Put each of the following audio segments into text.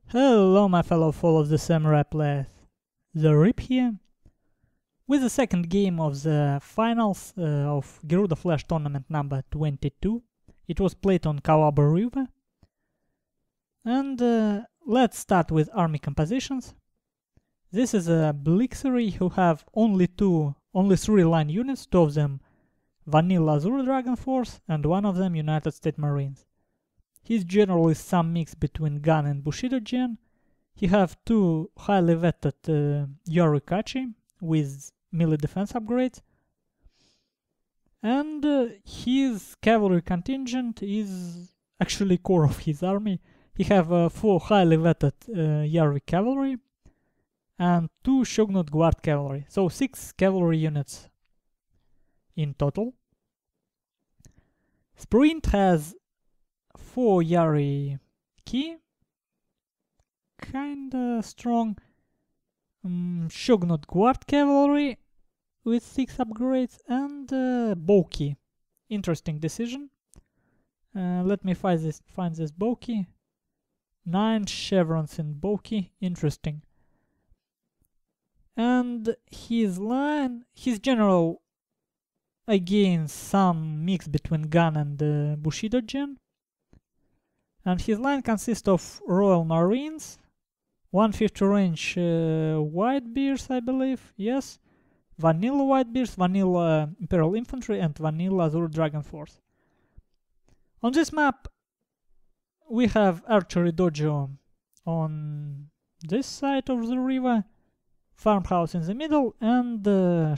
Hello my fellow followers the Samurai players, the Rip here, with the second game of the finals of Gerudo Flash tournament number 22. It was played on Cavalry River. And let's start with army compositions. This is a Blixerie who have only three line units, two of them Vanilla Azure Dragon Force and one of them United States Marines. His general is some mix between Gun and Bushido Gen. He have two highly vetted Yorikachi with melee defense upgrades. And his cavalry contingent is actually core of his army. He have 4 highly vetted Yari cavalry and 2 Shogun Guard cavalry. So 6 cavalry units in total. Sprint has 4 Yari key, kinda strong. Shogun Guard cavalry with 6 upgrades and bow key. Interesting decision. Let me find this bow key. 9 chevrons in bow key. Interesting. And his general again some mix between Gun and Bushido Gen. And his line consists of Royal Marines, 150 range Whitebeards, I believe, yes, Vanilla Whitebeards, Vanilla Imperial Infantry, and Vanilla Azure Dragon Force. On this map, we have Archery Dojo on this side of the river, Farmhouse in the middle, and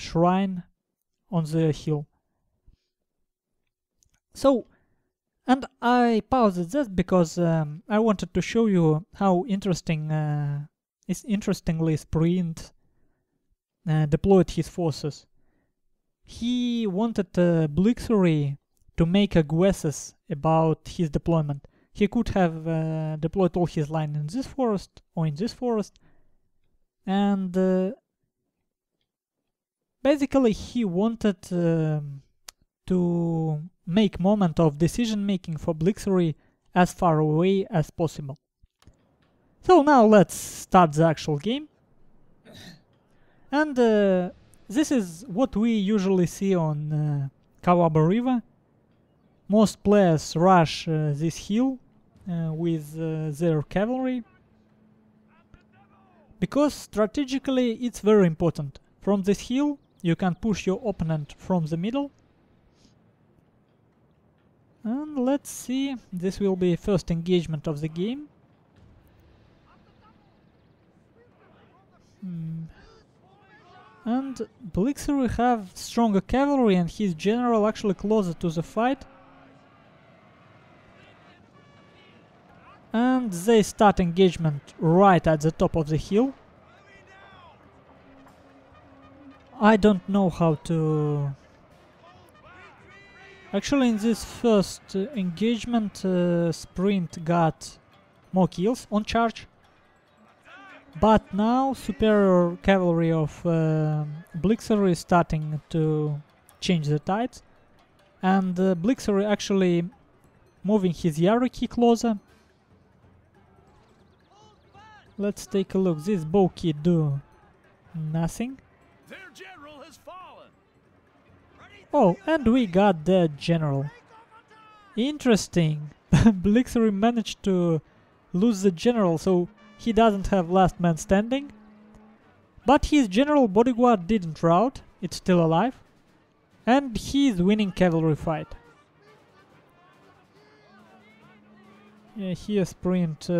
Shrine on the hill. So, and I paused this because I wanted to show you how interestingly Sprint deployed his forces. He wanted Blixerie to make a guesses about his deployment. He could have deployed all his line in this forest or in this forest, and basically he wanted to make moment of decision making for Blixerie as far away as possible. So now let's start the actual game. And this is what we usually see on Cavalry River. Most players rush this hill with their cavalry, because strategically it's very important. From this hill you can push your opponent from the middle. And let's see, this will be first engagement of the game. And Blixerie have stronger cavalry and his general actually closer to the fight. And they start engagement right at the top of the hill. I don't know how to... Actually, in this first engagement, Sprint got more kills on charge. But now superior cavalry of Blixerie is starting to change the tides. And Blixerie actually moving his Yariki closer. Let's take a look. This bow key do nothing. Their general has fallen. Oh, and we got the general. Interesting. Blixerie managed to lose the general, so he doesn't have last man standing. But his general bodyguard didn't rout, it's still alive. And he's winning cavalry fight. Yeah, here Sprint...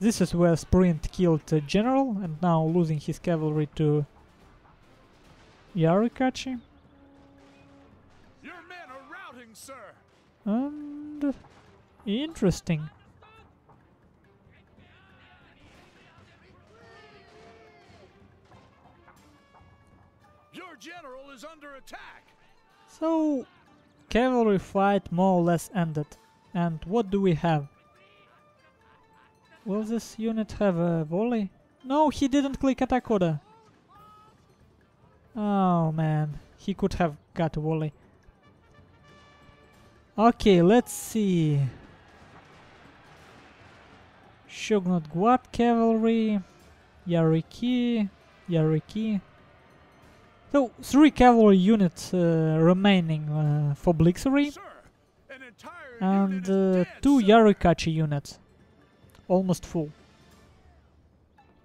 this is where Sprint killed general and now losing his cavalry to Yarikachi. Your men are routing, sir. And interesting. Your general is under attack. So, cavalry fight more or less ended. And what do we have? Will this unit have a volley? No, he didn't click attack order. Oh man, he could have got a volley. Okay, let's see. Shogun Guard Cavalry, Yariki. So 3 cavalry units remaining for Blixerie, Sir, an entire and unit is 2 dead, sir. Yarikachi units, almost full.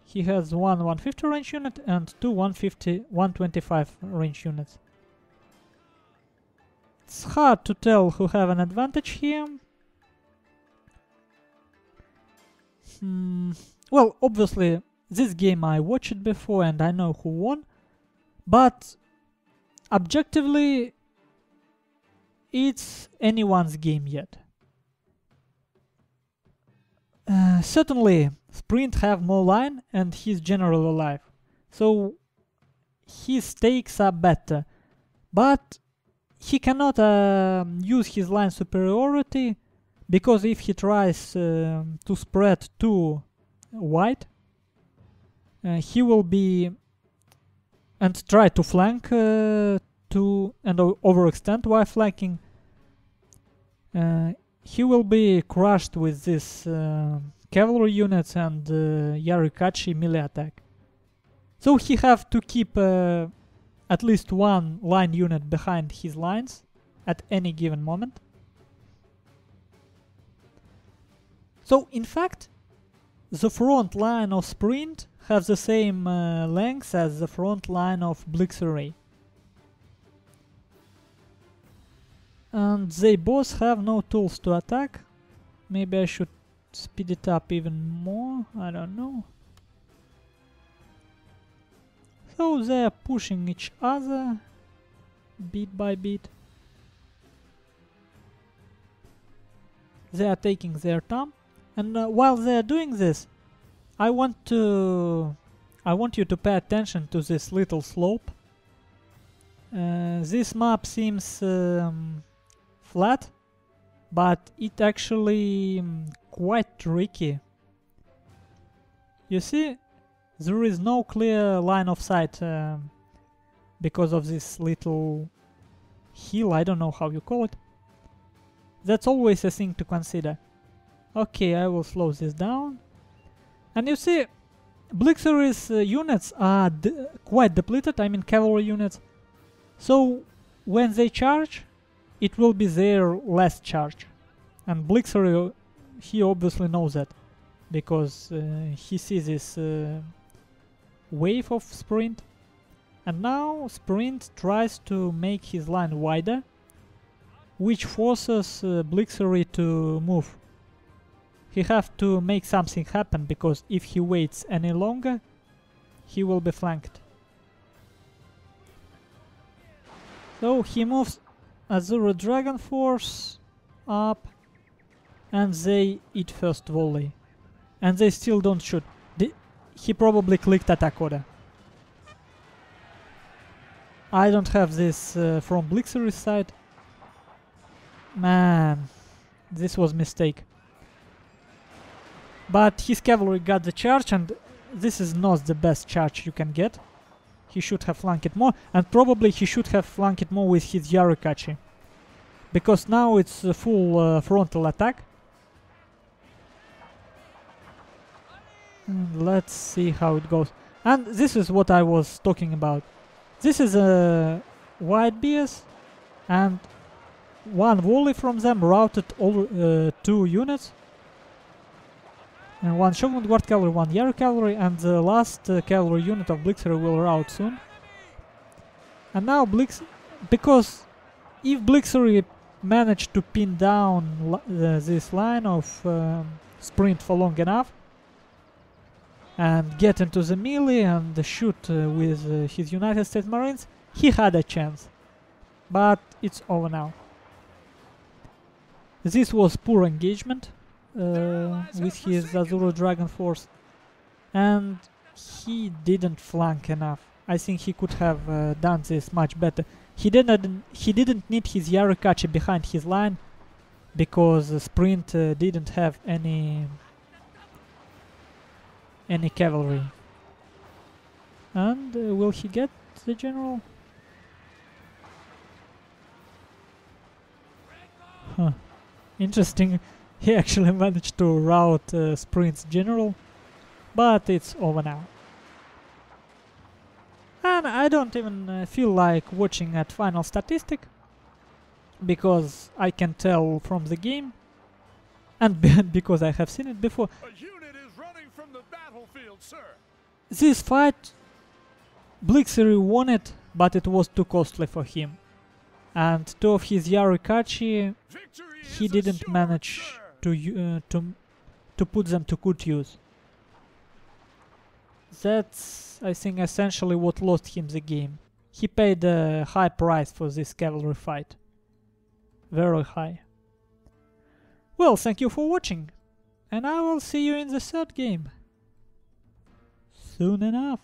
He has 1 150 range unit and 2 125 range units. It's hard to tell who have an advantage here. Well, obviously, this game I watched it before and I know who won, but objectively, it's anyone's game yet. Certainly, Sprint have more line and he's generally alive, so his stakes are better, but he cannot use his line superiority, because if he tries to spread too wide, he will be and try to flank and overextend while flanking. He will be crushed with this cavalry units and Yarikachi melee attack. So he have to keep at least 1 line unit behind his lines at any given moment. So in fact, the front line of Sprint have the same length as the front line of Blixerie. And they both have no tools to attack. Maybe I should speed it up even more, I don't know. So they are pushing each other bit by bit. They are taking their time, and while they are doing this, I want you to pay attention to this little slope. This map seems flat, but it actually quite tricky. You see, there is no clear line of sight because of this little hill, I don't know how you call it. That's always a thing to consider. Okay, I will slow this down. And you see, Blixerie's units are quite depleted, I mean cavalry units. So when they charge, it will be their last charge. And Blixerie, he obviously knows that, because he sees this wave of Sprint. And now Sprint tries to make his line wider, which forces Blixerie to move. He have to make something happen, because if he waits any longer, he will be flanked. So he moves Azure Dragon Force up, and they eat first volley. And they still don't shoot. He probably clicked attack order. I don't have this from Blixerie's side. Man, this was mistake. But his cavalry got the charge, and this is not the best charge you can get. He should have flanked it more, and probably he should have flanked it more with his Yarikachi. Because now it's a full frontal attack. And let's see how it goes. And this is what I was talking about. This is a wide BS, and one volley from them routed all 2 units. And 1 Shogun Guard Cavalry, 1 Yaru Cavalry, and the last cavalry unit of Blixerie will rout soon. And now because if Blixerie managed to pin down this line of Sprint for long enough, and get into the melee and shoot with his United States Marines, he had a chance. But it's over now. This was poor engagement with his Azure Dragon Force, and he didn't flank enough. I think he could have done this much better. He didn't need his Yarikachi behind his line, because Sprint didn't have any cavalry. And will he get the general? Huh. Interesting. He actually managed to rout Sprint's general, but it's over now. And I don't even feel like watching at final statistic, because I can tell from the game, and because I have seen it before. A unit is running from the battlefield, sir. This fight, Blixerie won it, but it was too costly for him. And two of his Yarikachi, Victory he is didn't assured, manage sir. to put them to good use. That's, I think, essentially what lost him the game. He paid a high price for this cavalry fight. Very high. Well, thank you for watching, and I will see you in the third game. Soon enough.